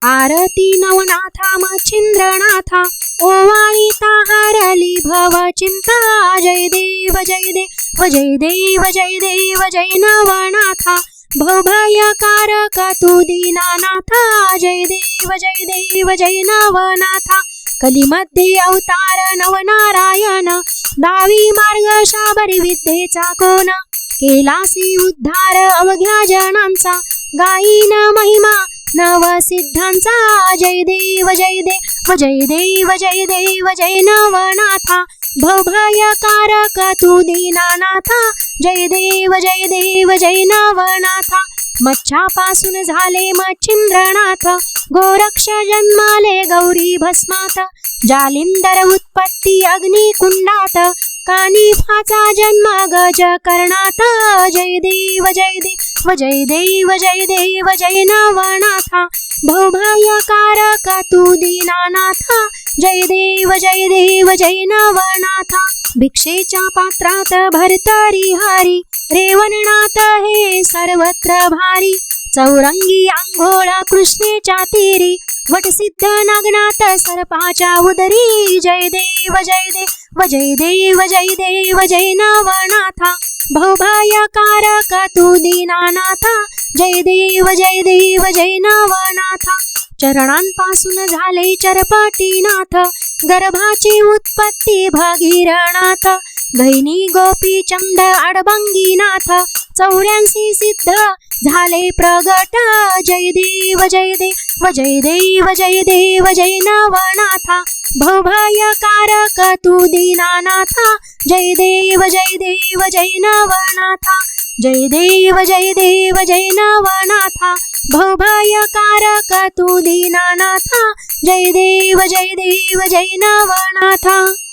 आरती नवनाथा मच्छिंद्रनाथा ओवाळीता हारली भव चिंता जय देव जय देव जय देव जय देव जय नवनाथा भवभयकारक तू दीनानाथा जय देव जय नवनाथा कलीमध्ये अवतार नवनारायण दावी मार्ग शाबरी विद्येचा कोण केलासी उद्धार अवघ्या जनांचा गाईन महिमा नवसिद्धांचा जय देव जय देव जय देव जय देव जय नवनाथा भवभयकारक तू दीनानाथा जय देव जय नवनाथा मच्छापासून झाले मच्छिंद्रनाथ गोरक्ष जन्माले गौरी भस्मात जालिंदर उत्पत्ती अग्निकुंडात कानिफाचा जन्म गज कर्णात जय देव जय देव जय देव जय देव जय नवनाथा भवभयकारक तू दीनानाथा जय देव जय नवनाथा भिक्षेच्या पात्रात भरतरी हरी रेवणनाथ हे सर्वत्र भारी चौरंगी आंघोळ कृष्णेच्या तीरी वटसिद्ध नागनाथ सर्पाच्या उदरी जय देव जय देव जय नवनाथा भवभयकारक तू दीनानाथा जय देव जय नवनाथा चरणांपासून झाले चरपटीनाथ गर्भाची उत्पत्ती भगीरनाथ गैनी गोपी चंद अडबंगीनाथ 84 सिद्ध झाले प्रगट जय देव जय नवनाथा भवभयकारक तू दीनानाथा जय देव जय नवनाथा जय देव जय नवनाथा भवभयकारक तू दीनानाथा जय देव जय नवनाथा।